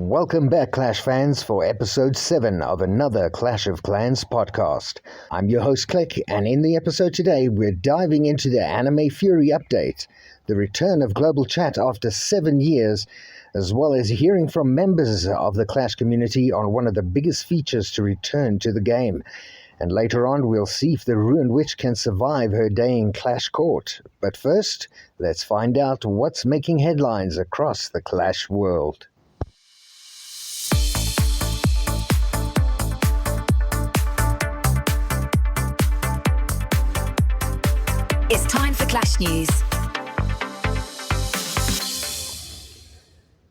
Welcome back, Clash fans, for episode 7 of another Clash of Clans podcast. I'm your host, Click, and in the episode today, we're diving into the Anime Fury update, the return of global chat after 7 years, as well as hearing from members of the Clash community on one of the biggest features to return to the game. And later on, we'll see if the Ruined Witch can survive her day in Clash Court. But first, let's find out what's making headlines across the Clash world. It's time for Clash News.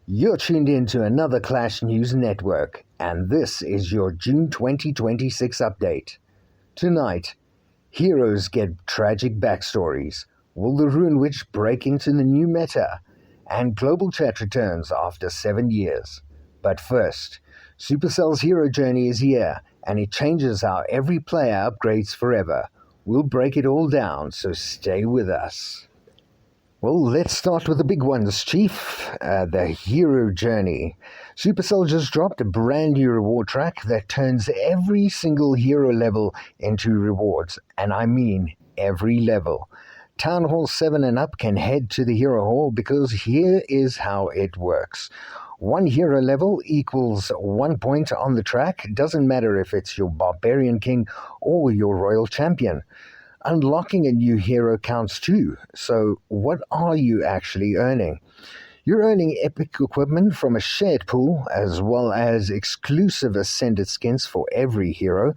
You're tuned in to another Clash News Network, and this is your June 2026 update. Tonight, heroes get tragic backstories. Will the Ruined Witch break into the new meta? And global chat returns after 7 years. But first, Supercell's hero journey is here, and it changes how every player upgrades forever. We'll break it all down, so stay with us. Well, let's start with the big ones, Chief. The hero journey. Supercell just dropped a brand new reward track that turns every single hero level into rewards, and I mean every level. Town Hall 7 and up can head to the Hero Hall because here is how it works. 1 hero level equals 1 point on the track. Doesn't matter if it's your Barbarian King or your Royal Champion. Unlocking a new hero counts too. So what are you actually earning? You're earning epic equipment from a shared pool, as well as exclusive Ascended skins for every hero,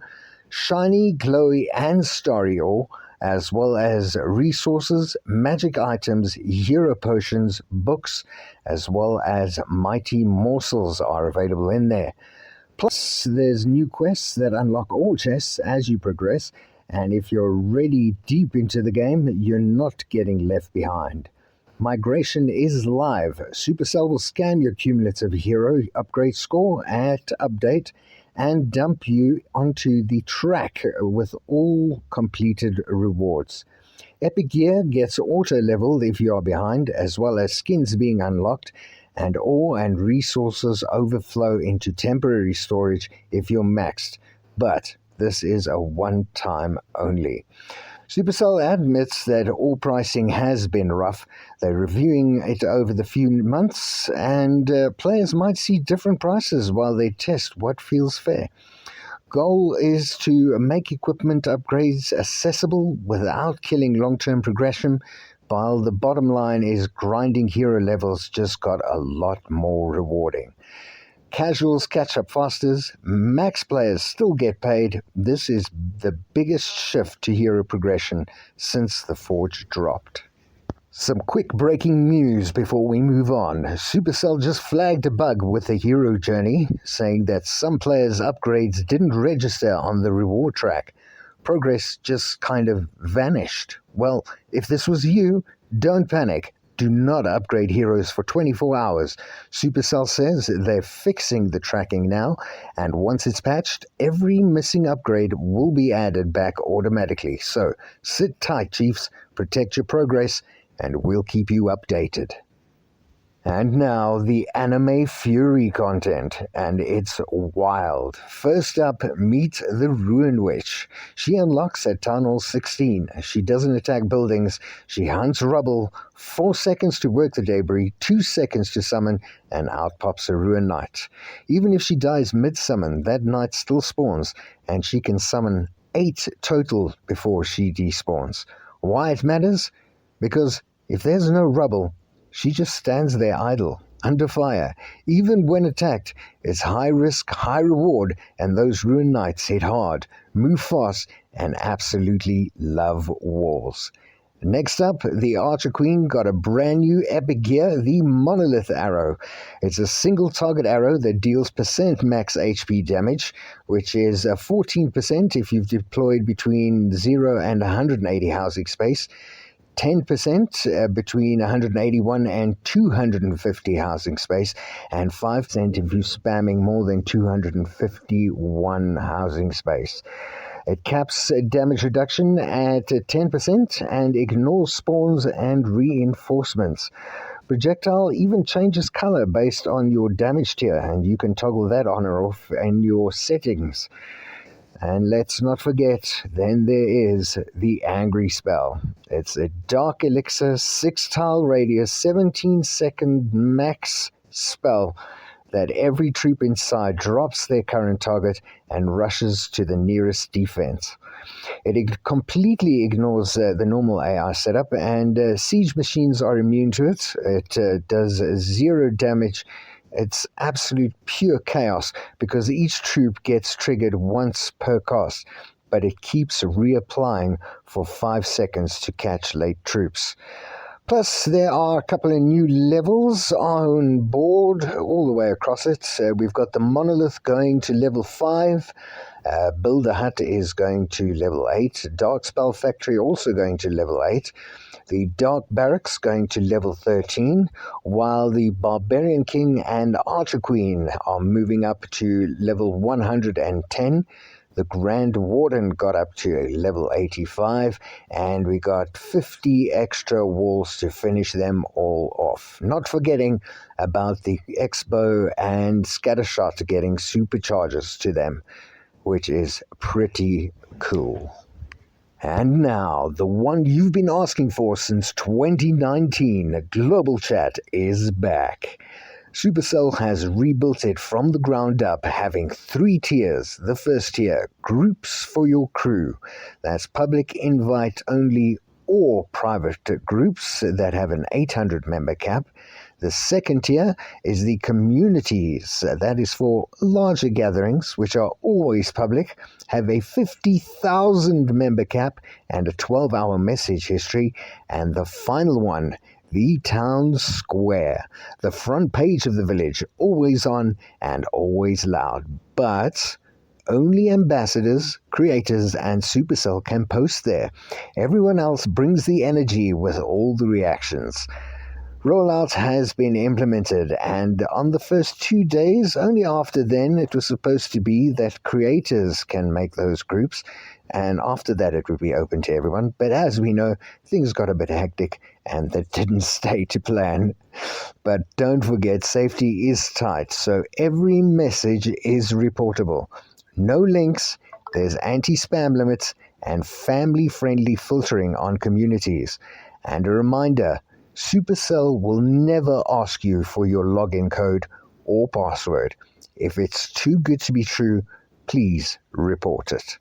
shiny, glowy, and starry ore, as well as resources, magic items, hero potions, books, as well as mighty morsels are available in there. Plus, there's new quests that unlock all chests as you progress, and if you're already deep into the game, you're not getting left behind. Migration is live. Supercell will scan your cumulative hero upgrade score at update and dump you onto the track with all completed rewards. Epic Gear gets auto-leveled if you are behind, as well as skins being unlocked, and ore and resources overflow into temporary storage if you're maxed. But this is a one-time only. Supercell admits that all pricing has been rough. They're reviewing it over the few months, and players might see different prices while they test what feels fair. Goal is to make equipment upgrades accessible without killing long-term progression, while the bottom line is grinding hero levels just got a lot more rewarding. Casuals catch up faster, max players still get paid. This is the biggest shift to hero progression since the Forge dropped. Some quick breaking news before we move on. Supercell just flagged a bug with the hero journey, saying that some players' upgrades didn't register on the reward track. Progress just kind of vanished. Well, if this was you, don't panic. Do not upgrade heroes for 24 hours. Supercell says they're fixing the tracking now, and once it's patched, every missing upgrade will be added back automatically. So sit tight, Chiefs, protect your progress, and we'll keep you updated. And now, the Anime Fury content, and it's wild. First up, meet the Ruined Witch. She unlocks at Town Hall 16. She doesn't attack buildings, she hunts rubble, 4 seconds to work the debris, 2 seconds to summon, and out pops a Ruined Knight. Even if she dies mid-summon, that Knight still spawns, and she can summon 8 total before she despawns. Why it matters? Because if there's no rubble, she just stands there idle, under fire. Even when attacked, it's high risk, high reward, and those Ruined Knights hit hard, move fast, and absolutely love walls. Next up, the Archer Queen got a brand new epic gear, the Monolith Arrow. It's a single target arrow that deals % max HP damage, which is 14% if you've deployed between 0 and 180 housing space, 10% between 181 and 250 housing space, and 5% if you're spamming more than 251 housing space. It caps damage reduction at 10% and ignores spawns and reinforcements. projectile even changes color based on your damage tier, and you can toggle that on or off in your settings. And let's not forget, then there is the Angry Spell. It's a Dark Elixir, 6-tile radius, 17-second max spell that every troop inside drops their current target and rushes to the nearest defense. It completely ignores the normal AI setup, and siege machines are immune to it. It does 0 damage. It's absolute pure chaos because each troop gets triggered once per cast, but it keeps reapplying for 5 seconds to catch late troops. Plus, there are a couple of new levels on board all the way across it. We've got the Monolith going to level 5. Builder Hut is going to level 8. Dark Spell Factory also going to level 8. The Dark Barracks going to level 13, while the Barbarian King and Archer Queen are moving up to level 110. The Grand Warden got up to level 85, and we got 50 extra walls to finish them all off. Not forgetting about the X-Bow and Scattershot getting supercharges to them, which is pretty cool. And now, the one you've been asking for since 2019, Global Chat is back. Supercell has rebuilt it from the ground up, having 3 tiers. The first tier, groups for your crew. That's public invite only or private groups that have an 800 member cap. The second tier is the communities. That is for larger gatherings, which are always public, have a 50,000 member cap and a 12-hour message history. And the final one, the town square, the front page of the village, always on and always loud. But only ambassadors, creators, and Supercell can post there. Everyone else brings the energy with all the reactions. Rollout has been implemented, and on the first 2 days, only after then, it was supposed to be that creators can make those groups, and after that it would be open to everyone. But as we know, things got a bit hectic, and that didn't stay to plan. But don't forget, safety is tight, so every message is reportable. No links, there's anti-spam limits, and family-friendly filtering on communities. And a reminder, Supercell will never ask you for your login code or password. If it's too good to be true, please report it.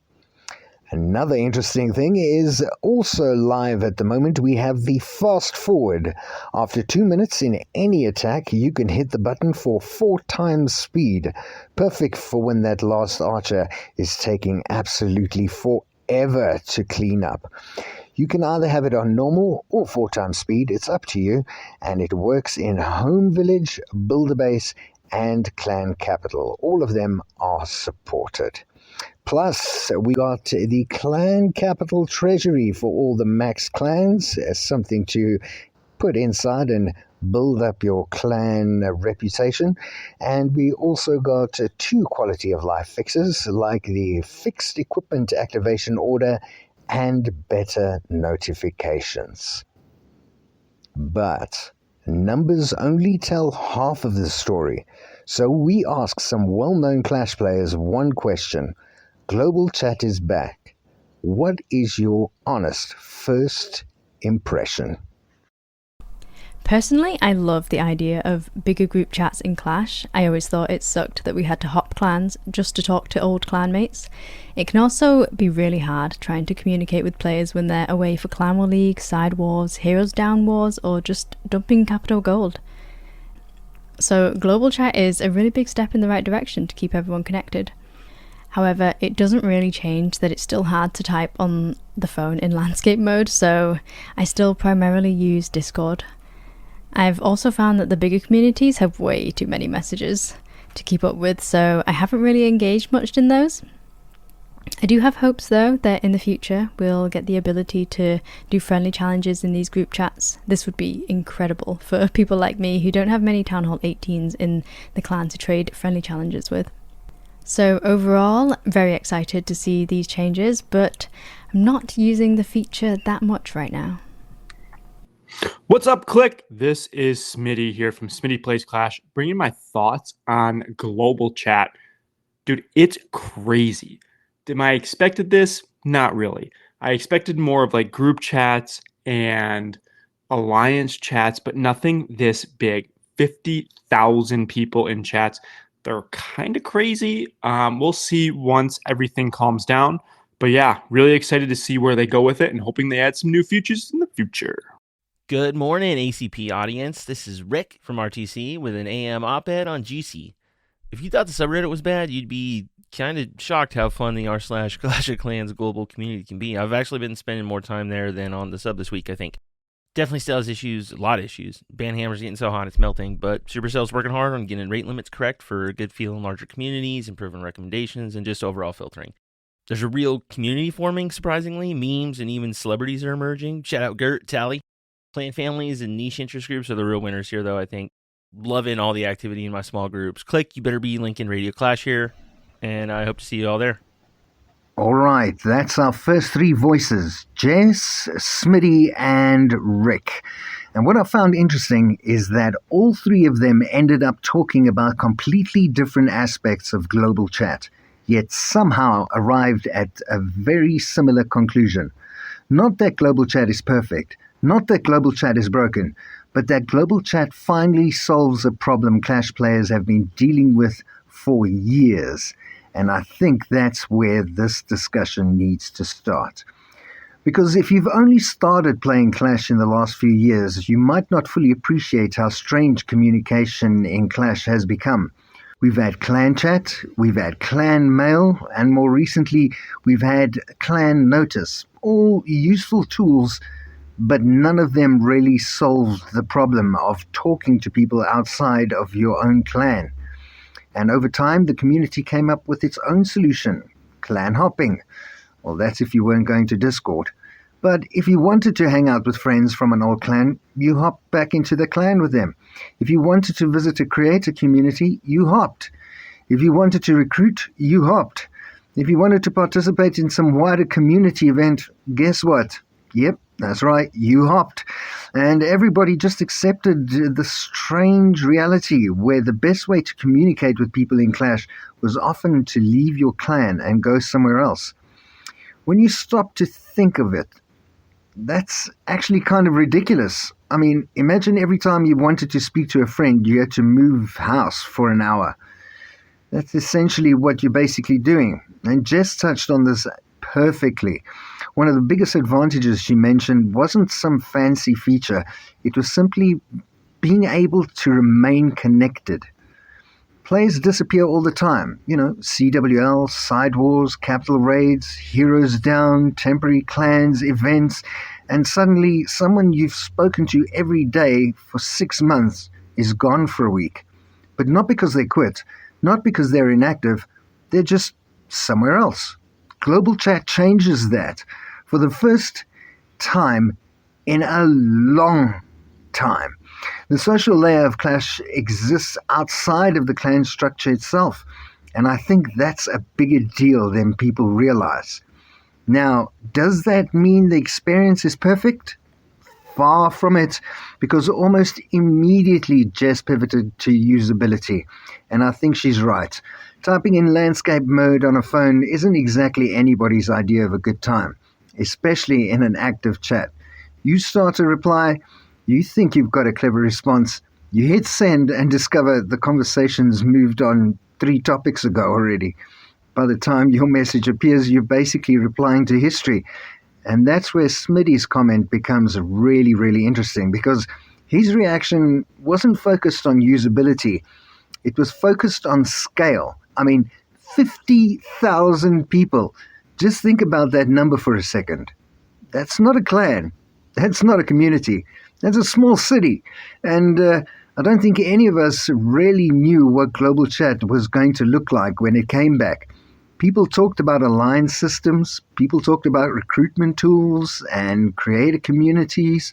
Another interesting thing is also live at the moment. We have the fast forward. After 2 minutes in any attack, you can hit the button for 4 times speed. Perfect for when that last archer is taking absolutely forever to clean up. You can either have it on normal or 4 times speed, it's up to you, and it works in home village, builder base, and clan capital. All of them are supported. Plus, we got the clan capital treasury for all the max clans as something to put inside and build up your clan reputation. And we also got 2 quality of life fixes, like the fixed equipment activation order and better notifications. But numbers only tell half of the story, so we ask some well-known Clash players one question. Global Chat is back. What is your honest first impression? Personally, I love the idea of bigger group chats in Clash. I always thought it sucked that we had to hop clans just to talk to old clanmates. It can also be really hard trying to communicate with players when they're away for Clan War League, Side Wars, Heroes Down Wars, or just dumping capital gold. So global chat is a really big step in the right direction to keep everyone connected. However, it doesn't really change that it's still hard to type on the phone in landscape mode, so I still primarily use Discord. I've also found that the bigger communities have way too many messages to keep up with, so I haven't really engaged much in those. I do have hopes though that in the future we'll get the ability to do friendly challenges in these group chats. This would be incredible for people like me who don't have many Town Hall 18s in the clan to trade friendly challenges with. So overall, very excited to see these changes, but I'm not using the feature that much right now. What's up, Click? This is Smitty here from Smitty Plays Clash, bringing my thoughts on global chat. Dude, it's crazy. I expected this? Not really. I expected more of like group chats and alliance chats, but nothing this big. 50,000 people in chats. They're kind of crazy. We'll see once everything calms down. But yeah, really excited to see where they go with it and hoping they add some new features in the future. Good morning, ACP audience. This is Rick from RTC with an AM op-ed on GC. If you thought the subreddit was bad, you'd be kind of shocked how fun the r/Clash of Clans global community can be. I've actually been spending more time there than on the sub this week, I think. Definitely still has issues, a lot of issues. Banhammer's getting so hot it's melting, but Supercell's working hard on getting rate limits correct for a good feel in larger communities, improving recommendations, and just overall filtering. There's a real community forming, surprisingly. Memes and even celebrities are emerging. Shout out Gert, Tally. Clan families and niche interest groups are the real winners here, though, I think. Loving all the activity in my small groups. Click, you better be linking Radio Clash here, and I hope to see you all there. All right, that's our first three voices, Jess, Smitty, and Rick. And what I found interesting is that all three of them ended up talking about completely different aspects of global chat, yet somehow arrived at a very similar conclusion. Not that global chat is perfect, not that global chat is broken, but that global chat finally solves a problem Clash players have been dealing with for years. And I think that's where this discussion needs to start. Because if you've only started playing Clash in the last few years, you might not fully appreciate how strange communication in Clash has become. We've had clan chat, we've had clan mail, and more recently we've had clan notice. All useful tools, but none of them really solved the problem of talking to people outside of your own clan. And over time, the community came up with its own solution, clan hopping. Well, that's if you weren't going to Discord. But if you wanted to hang out with friends from an old clan, you hopped back into the clan with them. If you wanted to visit a creator community, you hopped. If you wanted to recruit, you hopped. If you wanted to participate in some wider community event, guess what? Yep, that's right, you hopped. And everybody just accepted the strange reality where the best way to communicate with people in Clash was often to leave your clan and go somewhere else. When you stop to think of it, that's actually kind of ridiculous. I mean, imagine every time you wanted to speak to a friend, you had to move house for an hour. That's essentially what you're basically doing. And Jess touched on this perfectly. One of the biggest advantages she mentioned wasn't some fancy feature. It was simply being able to remain connected. Players disappear all the time. CWL, side wars, capital raids, heroes down, temporary clans, events, and suddenly someone you've spoken to every day for 6 months is gone for a week. But not because they quit, not because they're inactive, they're just somewhere else. Global chat changes that for the first time in a long time. The social layer of Clash exists outside of the clan structure itself, and I think that's a bigger deal than people realize. Now, does that mean the experience is perfect? Far from it, because almost immediately Jess pivoted to usability, and I think she's right. Typing in landscape mode on a phone isn't exactly anybody's idea of a good time, especially in an active chat. You start a reply, you think you've got a clever response, you hit send and discover the conversation's moved on 3 topics ago already. By the time your message appears, you're basically replying to history. And that's where Smitty's comment becomes really, really interesting, because his reaction wasn't focused on usability. It was focused on scale. I mean, 50,000 people. Just think about that number for a second. That's not a clan. That's not a community. That's a small city. And I don't think any of us really knew what global chat was going to look like when it came back. People talked about alliance systems. People talked about recruitment tools and creator communities.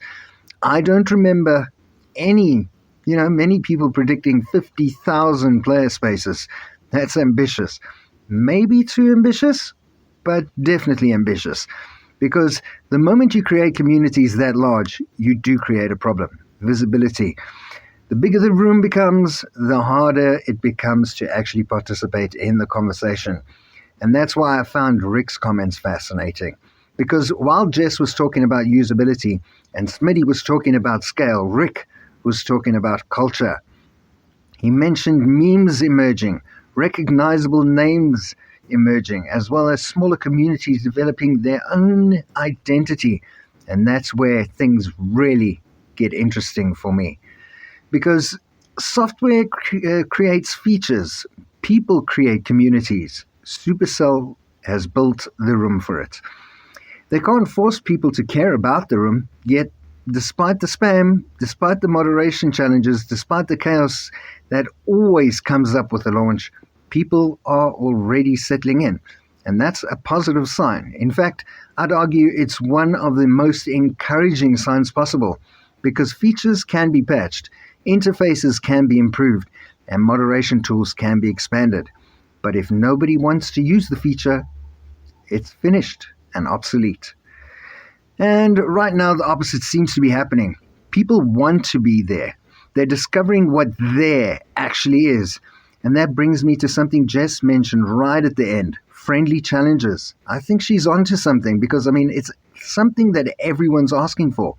I don't remember many people predicting 50,000 player spaces. That's ambitious. Maybe too ambitious, but definitely ambitious. Because the moment you create communities that large, you do create a problem. Visibility. The bigger the room becomes, the harder it becomes to actually participate in the conversation. And that's why I found Rick's comments fascinating. Because while Jess was talking about usability and Smitty was talking about scale, Rick was talking about culture. He mentioned memes emerging, recognizable names emerging, as well as smaller communities developing their own identity. And that's where things really get interesting for me. Because software creates features, people create communities. Supercell has built the room for it. They can't force people to care about the room, yet despite the spam, despite the moderation challenges, despite the chaos that always comes up with the launch, people are already settling in. And that's a positive sign. In fact, I'd argue it's one of the most encouraging signs possible, because features can be patched, interfaces can be improved, and moderation tools can be expanded. But if nobody wants to use the feature, it's finished and obsolete. And right now, the opposite seems to be happening. People want to be there. They're discovering what there actually is. And that brings me to something Jess mentioned right at the end, friendly challenges. I think she's onto something because, it's something that everyone's asking for.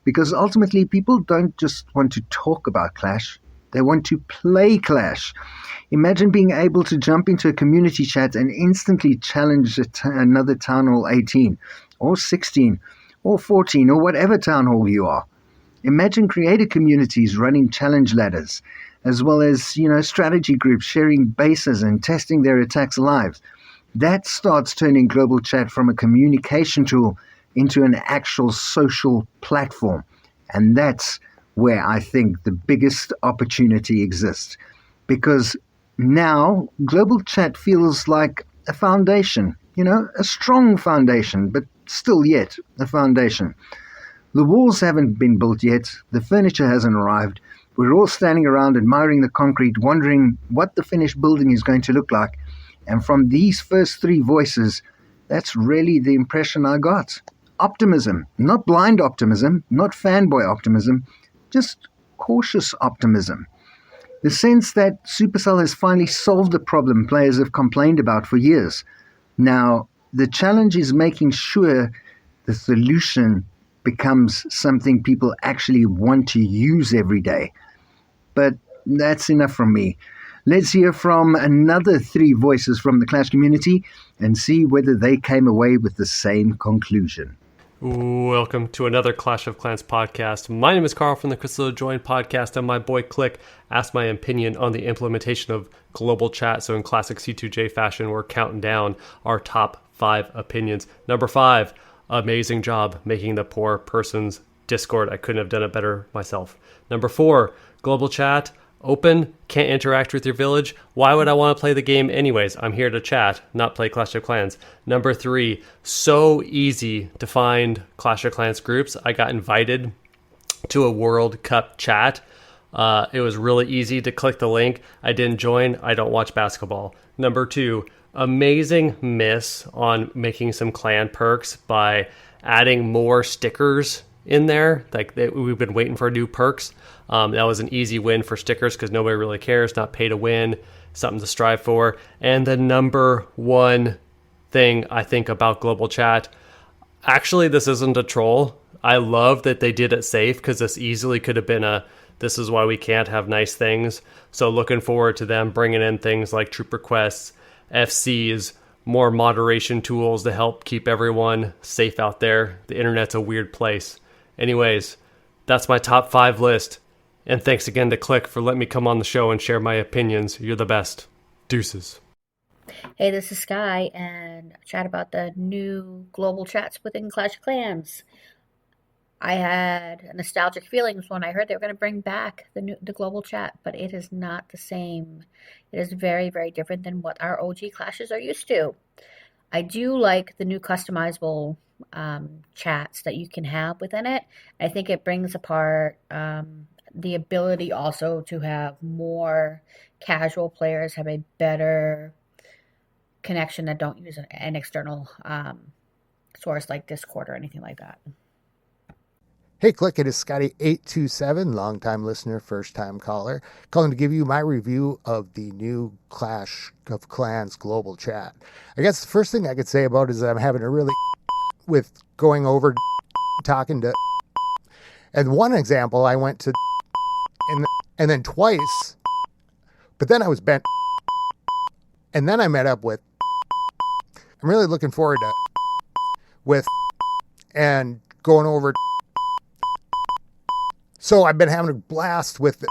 Because ultimately, people don't just want to talk about Clash. They want to play Clash. Imagine being able to jump into a community chat and instantly challenge another Town Hall 18 or 16 or 14 or whatever Town Hall you are. Imagine creator communities running challenge ladders, as well as, strategy groups sharing bases and testing their attacks live. That starts turning global chat from a communication tool into an actual social platform. And that's where I think the biggest opportunity exists. Because now global chat feels like a foundation, a strong foundation, but still yet a foundation. The walls haven't been built yet. The furniture hasn't arrived. We're all standing around admiring the concrete, wondering what the finished building is going to look like. And from these first three voices, that's really the impression I got. Optimism, not blind optimism, not fanboy optimism, just cautious optimism. The sense that Supercell has finally solved the problem players have complained about for years. Now, the challenge is making sure the solution becomes something people actually want to use every day. But that's enough from me. Let's hear from another three voices from the Clash community and see whether they came away with the same conclusion. Welcome to another Clash of Clans podcast. My name is Karl from the Crystal Join podcast, and my boy Click asked my opinion on the implementation of global chat. So in classic C2J fashion, we're counting down our top 5 opinions. Number 5, amazing job making the poor person's Discord. I couldn't have done it better myself. Number 4, global chat, open, can't interact with your village. Why would I want to play the game anyways? I'm here to chat, not play Clash of Clans. Number 3, so easy to find Clash of Clans groups. I got invited to a World Cup chat. It was really easy to click the link. I didn't join. I don't watch basketball. Number 2, amazing miss on making some clan perks by adding more stickers in there. We've been waiting for new perks. That was an easy win for stickers because nobody really cares. Not pay to win, something to strive for. And the number one thing I think about global chat, actually, this isn't a troll. I love that they did it safe because this easily could have been this is why we can't have nice things. So looking forward to them bringing in things like troop requests, FCs, more moderation tools to help keep everyone safe out there. The internet's a weird place. Anyways, that's my top 5 list. And thanks again to Click for letting me come on the show and share my opinions. You're the best. Deuces. Hey, this is Sky, and chat about the new global chats within Clash of Clans. I had nostalgic feelings when I heard they were going to bring back the global chat, but it is not the same. It is very, very different than what our OG Clashes are used to. I do like the new customizable chats that you can have within it. I think it brings apart the ability also to have more casual players have a better connection that don't use an external source like Discord or anything like that. Hey, Click, it is Scotty827, longtime listener, first-time caller, calling to give you my review of the new Clash of Clans global chat. I guess the first thing I could say about it is that I'm having a really with going over talking to, and one example, I went to and then twice, but then I was bent, and then I met up with, I'm really looking forward to, with, and going over. So I've been having a blast with it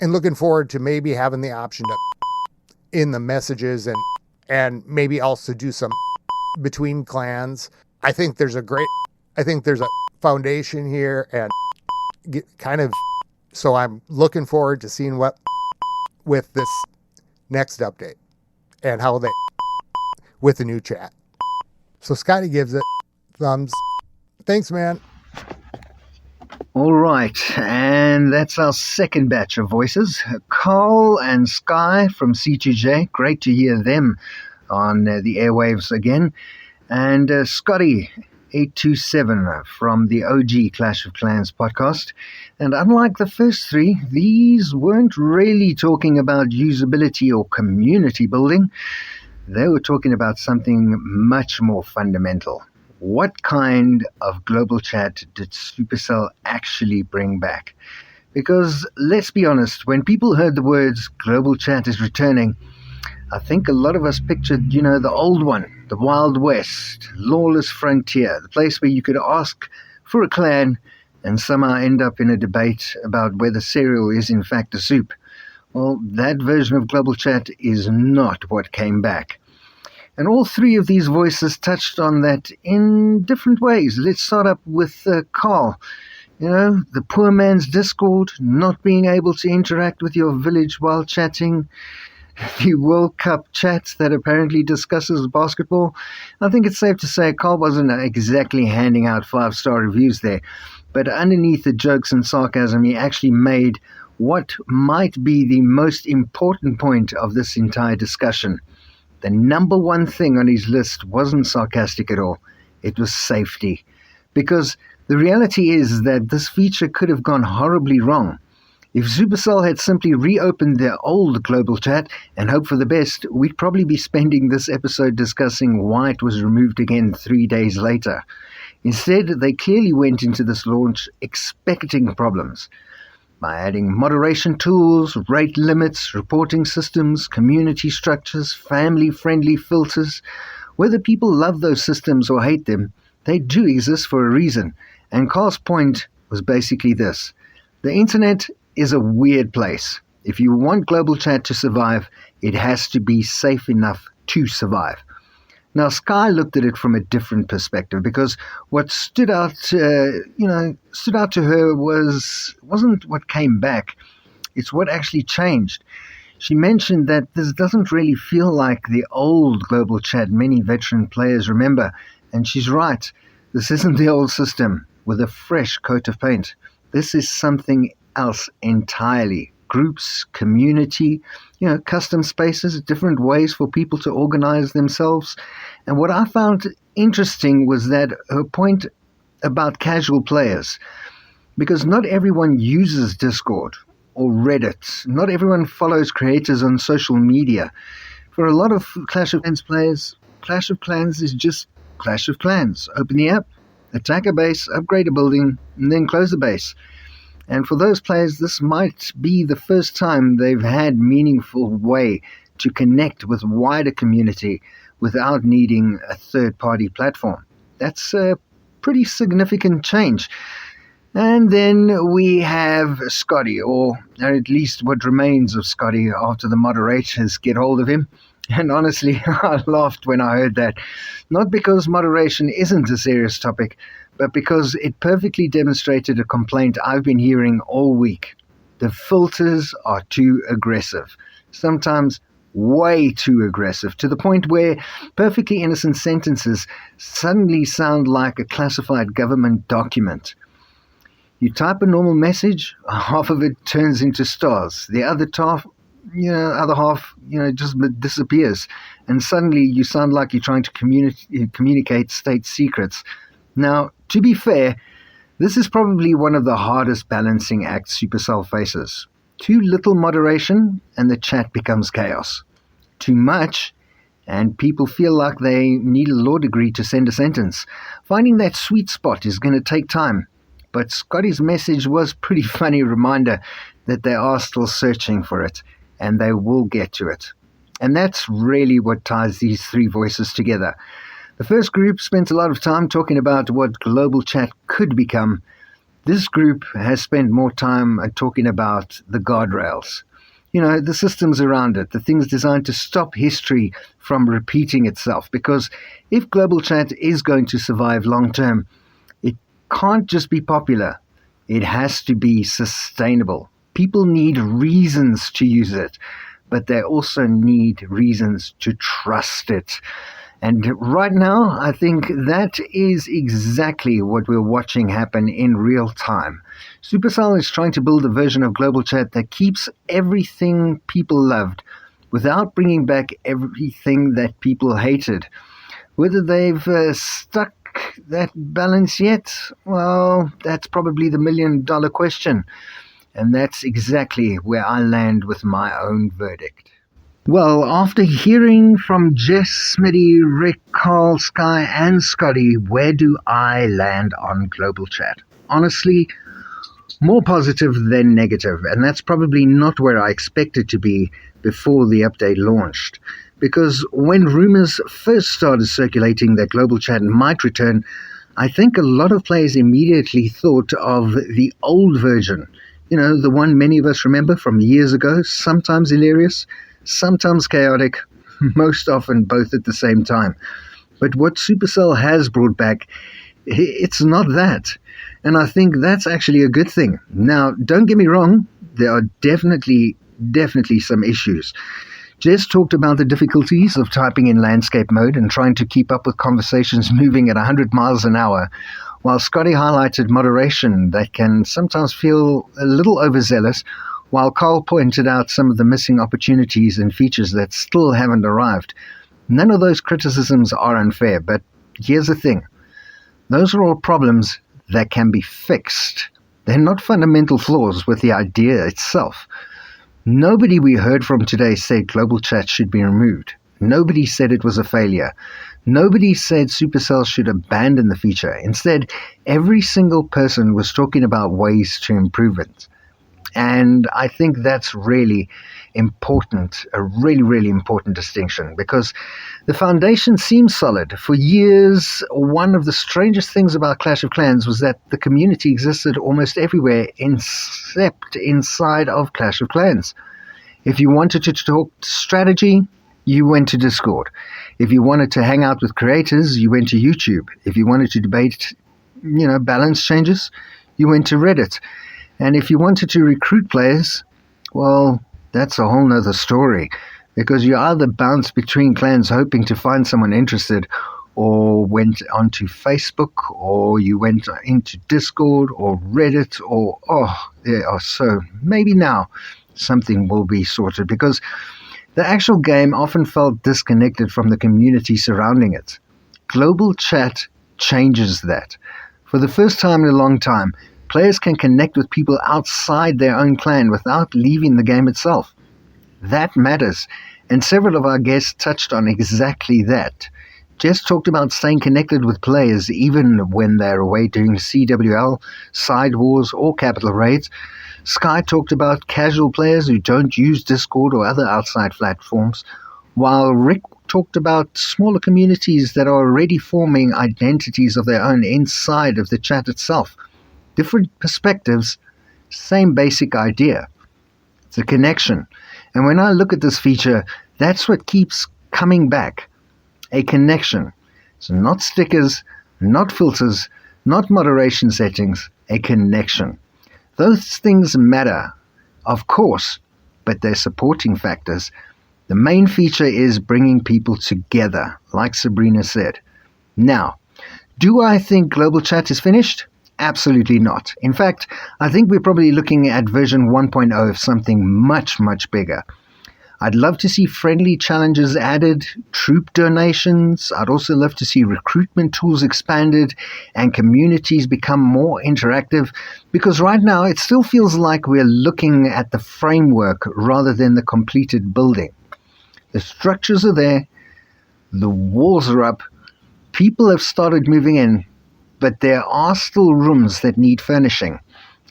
and looking forward to maybe having the option to in the messages and maybe also do some between clans. I think there's a foundation here and kind of, so I'm looking forward to seeing what with this next update and how they with the new chat. So Scotty gives it thumbs. Thanks, man. All right, and that's our second batch of voices. Karl and Sky from C2J, great to hear them on the airwaves again. And Scotty827 from the OG Clash of Clans podcast. And unlike the first three, these weren't really talking about usability or community building. They were talking about something much more fundamental. What kind of global chat did Supercell actually bring back? Because let's be honest, when people heard the words global chat is returning, I think a lot of us pictured, the old one, the Wild West, lawless frontier, the place where you could ask for a clan and somehow end up in a debate about whether cereal is in fact a soup. Well, that version of global chat is not what came back. And all three of these voices touched on that in different ways. Let's start up with Karl. The poor man's Discord, not being able to interact with your village while chatting, the World Cup chat that apparently discusses basketball. I think it's safe to say Karl wasn't exactly handing out 5-star reviews there. But underneath the jokes and sarcasm, he actually made what might be the most important point of this entire discussion. The number one thing on his list wasn't sarcastic at all. It was safety. Because the reality is that this feature could have gone horribly wrong. If Supercell had simply reopened their old global chat and hoped for the best, we'd probably be spending this episode discussing why it was removed again 3 days later. Instead, they clearly went into this launch expecting problems. By adding moderation tools, rate limits, reporting systems, community structures, family-friendly filters, whether people love those systems or hate them, they do exist for a reason. And Karl's point was basically this. The internet is a weird place. If you want global chat to survive, it has to be safe enough to survive. Now, Sky looked at it from a different perspective because what stood out to her wasn't what came back. It's what actually changed. She mentioned that this doesn't really feel like the old global chat many veteran players remember. And she's right. This isn't the old system with a fresh coat of paint. This is something else entirely. Groups, community, custom spaces, different ways for people to organize themselves. And what I found interesting was that her point about casual players, because not everyone uses Discord or Reddit. Not everyone follows creators on social media. For a lot of Clash of Clans players, Clash of Clans is just Clash of Clans. Open the app, attack a base, upgrade a building, and then close the base. And for those players, this might be the first time they've had meaningful way to connect with wider community without needing a third-party platform. That's a pretty significant change. And then we have Scotty, or at least what remains of Scotty after the moderators get hold of him. And honestly, I laughed when I heard that. Not because moderation isn't a serious topic, but because it perfectly demonstrated a complaint I've been hearing all week. The filters are too aggressive, sometimes way too aggressive, to the point where perfectly innocent sentences suddenly sound like a classified government document. You type a normal message, half of it turns into stars. The other other half, just disappears. And suddenly you sound like you're trying to communicate state secrets. Now, to be fair, this is probably one of the hardest balancing acts Supercell faces. Too little moderation and the chat becomes chaos. Too much and people feel like they need a law degree to send a sentence. Finding that sweet spot is going to take time. But Scotty's message was a pretty funny reminder that they are still searching for it, and they will get to it. And that's really what ties these three voices together. The first group spent a lot of time talking about what global chat could become. This group has spent more time talking about the guardrails. The systems around it, the things designed to stop history from repeating itself. Because if global chat is going to survive long term, it can't just be popular. It has to be sustainable. People need reasons to use it, but they also need reasons to trust it. And right now, I think that is exactly what we're watching happen in real time. Supercell is trying to build a version of global chat that keeps everything people loved without bringing back everything that people hated. Whether they've stuck that balance yet, well, that's probably the million-dollar question. And that's exactly where I land with my own verdict. Well, after hearing from Jess, Smitty, Rick, Karl, Sky, and Scotty, where do I land on global chat? Honestly, more positive than negative, and that's probably not where I expected to be before the update launched. Because when rumors first started circulating that global chat might return, I think a lot of players immediately thought of the old version. The one many of us remember from years ago, sometimes hilarious, sometimes chaotic, most often both at the same time. But what Supercell has brought back, it's not that. And I think that's actually a good thing. Now, don't get me wrong, there are definitely some issues. Jess talked about the difficulties of typing in landscape mode and trying to keep up with conversations moving at 100 miles an hour, while Scotty highlighted moderation that can sometimes feel a little overzealous, while Karl pointed out some of the missing opportunities and features that still haven't arrived. None of those criticisms are unfair, but here's the thing. Those are all problems that can be fixed. They're not fundamental flaws with the idea itself. Nobody we heard from today said global chat should be removed. Nobody said it was a failure. Nobody said Supercell should abandon the feature. Instead, every single person was talking about ways to improve it. And I think that's really important, a really, really important distinction, because the foundation seems solid. For years, one of the strangest things about Clash of Clans was that the community existed almost everywhere except inside of Clash of Clans. If you wanted to talk strategy, you went to Discord. If you wanted to hang out with creators, you went to YouTube. If you wanted to debate, balance changes, you went to Reddit. And if you wanted to recruit players, well, that's a whole nother story, because you either bounced between clans hoping to find someone interested, or went onto Facebook, or you went into Discord or Reddit, or there are so maybe now something will be sorted, because the actual game often felt disconnected from the community surrounding it. Global chat changes that. For the first time in a long time, players can connect with people outside their own clan without leaving the game itself. That matters, and several of our guests touched on exactly that. Jess talked about staying connected with players even when they're away doing CWL, side wars, or capital raids. Sky talked about casual players who don't use Discord or other outside platforms, while Rick talked about smaller communities that are already forming identities of their own inside of the chat itself. Different perspectives, same basic idea. It's a connection. And when I look at this feature, that's what keeps coming back. A connection. So not stickers, not filters, not moderation settings, a connection. Those things matter, of course, but they're supporting factors. The main feature is bringing people together, like Sabrina said. Now, do I think global chat is finished? Absolutely not. In fact, I think we're probably looking at version 1.0 of something much, much bigger. I'd love to see friendly challenges added, troop donations. I'd also love to see recruitment tools expanded and communities become more interactive, because right now it still feels like we're looking at the framework rather than the completed building. The structures are there, the walls are up, people have started moving in, but there are still rooms that need furnishing,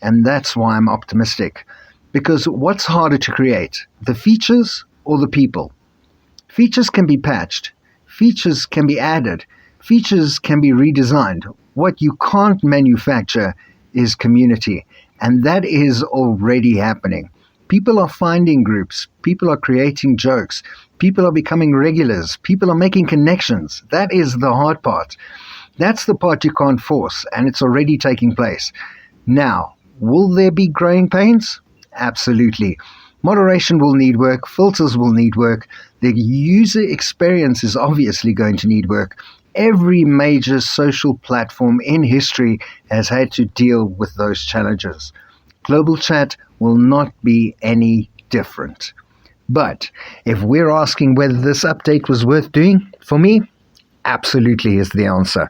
and that's why I'm optimistic. Because what's harder to create, the features or the people? Features can be patched, features can be added, features can be redesigned. What you can't manufacture is community, and that is already happening. People are finding groups, people are creating jokes, people are becoming regulars, people are making connections. That is the hard part. That's the part you can't force, and it's already taking place. Now, will there be growing pains? Absolutely. Moderation will need work, filters will need work, the user experience is obviously going to need work. Every major social platform in history has had to deal with those challenges. Global chat will not be any different. But if we're asking whether this update was worth doing, for me, absolutely is the answer.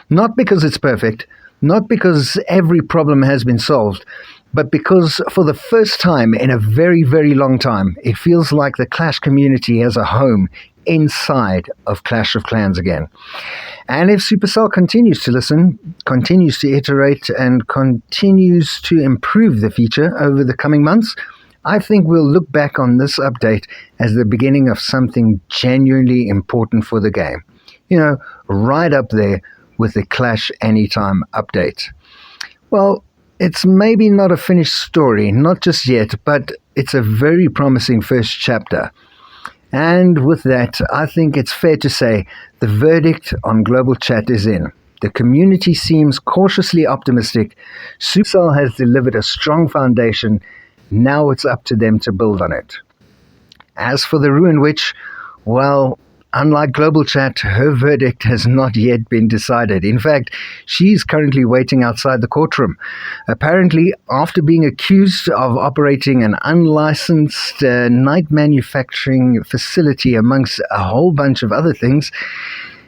Not because it's perfect, not because every problem has been solved, but because for the first time in a very, very long time, it feels like the Clash community has a home inside of Clash of Clans again. And if Supercell continues to listen, continues to iterate, and continues to improve the feature over the coming months, I think we'll look back on this update as the beginning of something genuinely important for the game. You know, right up there with the Clash Anytime update. Well, it's maybe not a finished story, not just yet, but it's a very promising first chapter. And with that, I think it's fair to say the verdict on Global Chat is in. The community seems cautiously optimistic. Supercell has delivered a strong foundation. Now it's up to them to build on it. As for the Ruin Witch, well, unlike Global Chat, her verdict has not yet been decided. In fact, she's currently waiting outside the courtroom. Apparently, after being accused of operating an unlicensed night manufacturing facility amongst a whole bunch of other things,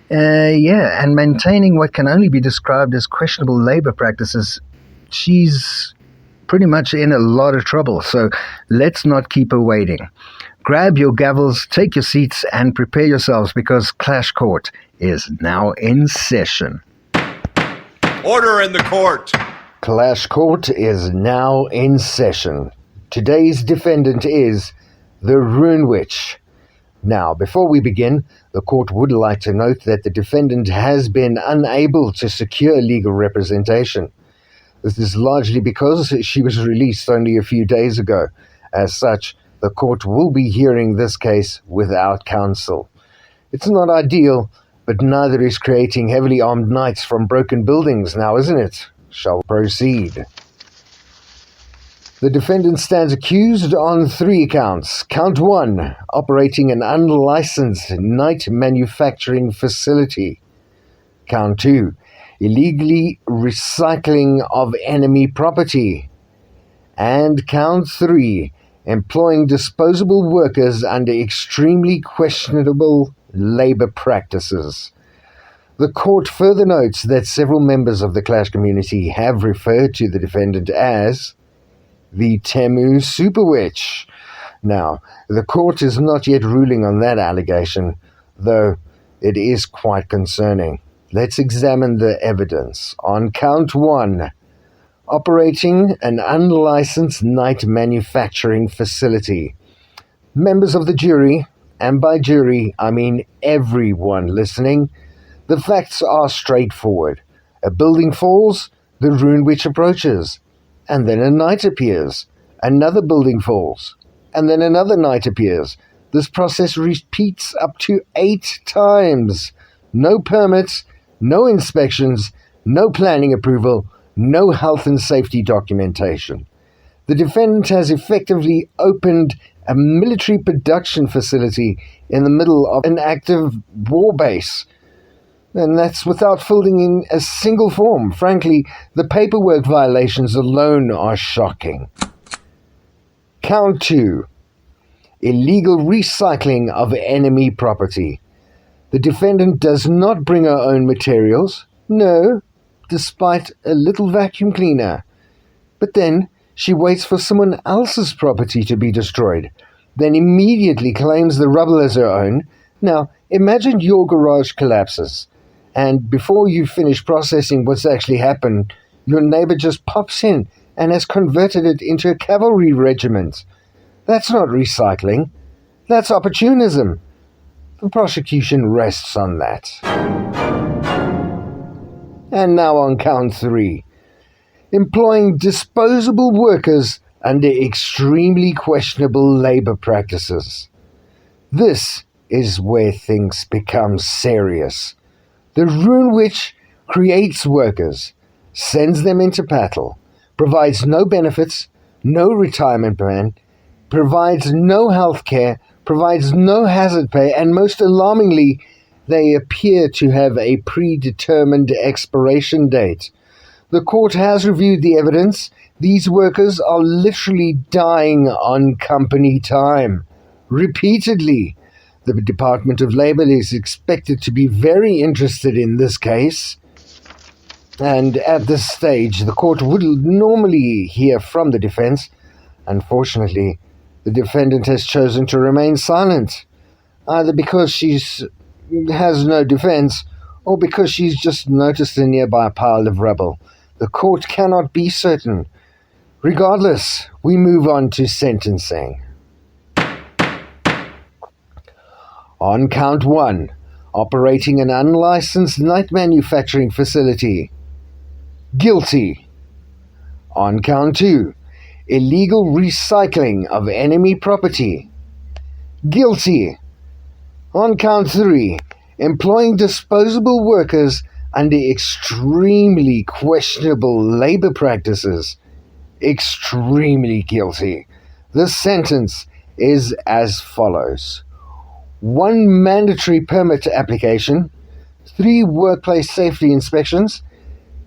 and maintaining what can only be described as questionable labor practices, she's pretty much in a lot of trouble. So let's not keep her waiting. Grab your gavels, take your seats, and prepare yourselves, because Clash Court is now in session. Order in the court! Clash Court is now in session. Today's defendant is the Ruin Witch. Now, before we begin, the court would like to note that the defendant has been unable to secure legal representation. This is largely because she was released only a few days ago. As such, the court will be hearing this case without counsel. It's not ideal, but neither is creating heavily armed knights from broken buildings now, isn't it? Shall proceed. The defendant stands accused on 3 counts. Count 1, operating an unlicensed night manufacturing facility. Count 2, illegally recycling of enemy property. And count 3, employing disposable workers under extremely questionable labor practices. The court further notes that several members of the Clash community have referred to the defendant as the Temu Super Witch. Now, the court is not yet ruling on that allegation, though it is quite concerning. Let's examine the evidence. On count 1, operating an unlicensed night manufacturing facility. Members of the jury, and by jury I mean everyone listening, the facts are straightforward. A building falls, the Ruin Witch approaches, and then a knight appears. Another building falls, and then another knight appears. This process repeats up to 8 times. No permits, no inspections, no planning approval, no health and safety documentation. The defendant has effectively opened a military production facility in the middle of an active war base. And that's without filling in a single form. Frankly, the paperwork violations alone are shocking. Count 2. illegal recycling of enemy property. The defendant does not bring her own materials, no, despite a little vacuum cleaner. But then she waits for someone else's property to be destroyed, then immediately claims the rubble as her own. Now, imagine your garage collapses, and before you finish processing what's actually happened, your neighbor just pops in and has converted it into a cavalry regiment. That's not recycling. That's opportunism. The prosecution rests on that. And now on count 3. Employing disposable workers under extremely questionable labor practices. This is where things become serious. The Rune Witch creates workers, sends them into battle, provides no benefits, no retirement plan, provides no health care, provides no hazard pay, and most alarmingly, they appear to have a predetermined expiration date. The court has reviewed the evidence. These workers are literally dying on company time. Repeatedly. The Department of Labor is expected to be very interested in this case. And at this stage, the court would normally hear from the defense. Unfortunately, the defendant has chosen to remain silent, either because she has no defense or because she's just noticed a nearby pile of rubble. The court cannot be certain. Regardless, we move on to sentencing. On count 1, operating an unlicensed night manufacturing facility. Guilty. On count 2, illegal recycling of enemy property. Guilty. On count 3, employing disposable workers under extremely questionable labor practices. Extremely guilty. The sentence is as follows: 1 mandatory permit application, 3 workplace safety inspections,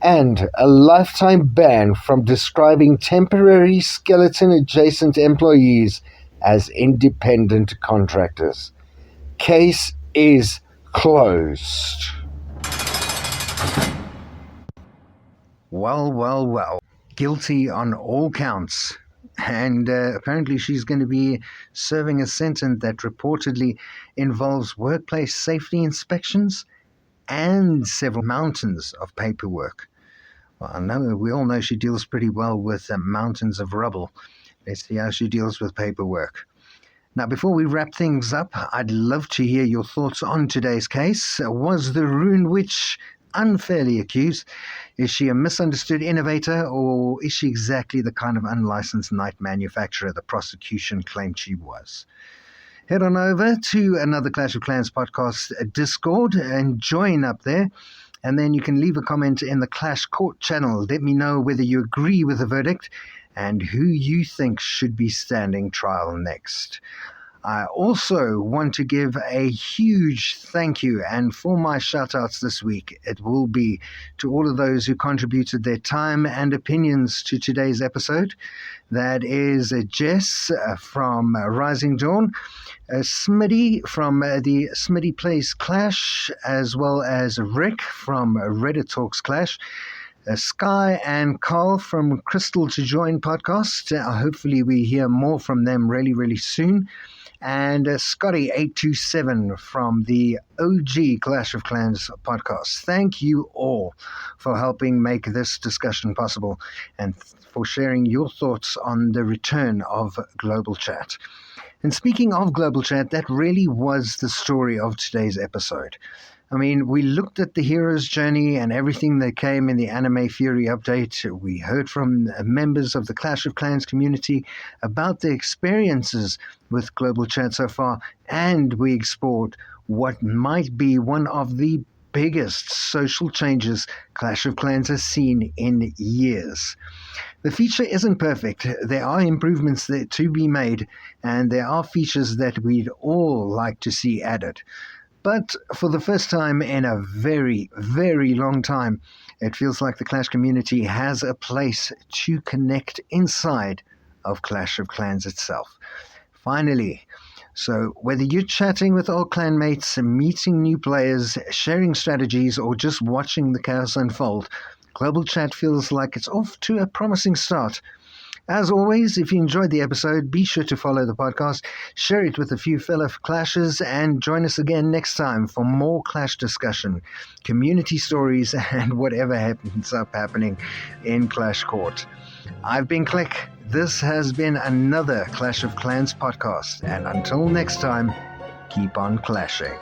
and a lifetime ban from describing temporary skeleton-adjacent employees as independent contractors. Case is closed. Well. Guilty on all counts. And apparently she's going to be serving a sentence that reportedly involves workplace safety inspections and several mountains of paperwork. Well, we all know she deals pretty well with mountains of rubble. Let's see how she deals with paperwork. Now, before we wrap things up, I'd love to hear your thoughts on today's case. Was the Rune Witch unfairly accused? Is she a misunderstood innovator, or is she exactly the kind of unlicensed night manufacturer the prosecution claimed she was? Head on over to another Clash of Clans podcast Discord and join up there. And then you can leave a comment in the Clash Court channel. Let me know whether you agree with the verdict and who you think should be standing trial next. I also want to give a huge thank you, and for my shout-outs this week, it will be to all of those who contributed their time and opinions to today's episode. That is Jess from Rising Dawn, Smitty from the Smitty Plays Clash, as well as Rick from Reddit Talks Clash, Sky and Karl from Crystal to Join podcast. Hopefully we hear more from them really, really soon. And Scotty827 from the OG Clash of Clans podcast. Thank you all for helping make this discussion possible and for sharing your thoughts on the return of Global Chat. And speaking of Global Chat, that really was the story of today's episode. I mean, we looked at the hero's journey and everything that came in the Anime Fury update. We heard from members of the Clash of Clans community about their experiences with Global Chat so far, and we explored what might be one of the biggest social changes Clash of Clans has seen in years. The feature isn't perfect. There are improvements there to be made, and there are features that we'd all like to see added. But for the first time in a very, very long time, it feels like the Clash community has a place to connect inside of Clash of Clans itself. Finally, So whether you're chatting with old clanmates, meeting new players, sharing strategies, or just watching the chaos unfold, Global Chat feels like it's off to a promising start. As always, if you enjoyed the episode, be sure to follow the podcast, share it with a few fellow Clashers, and join us again next time for more Clash discussion, community stories, and whatever happens up happening in Clash Court. I've been Click. This has been another Clash of Clans podcast, and until next time, keep on clashing.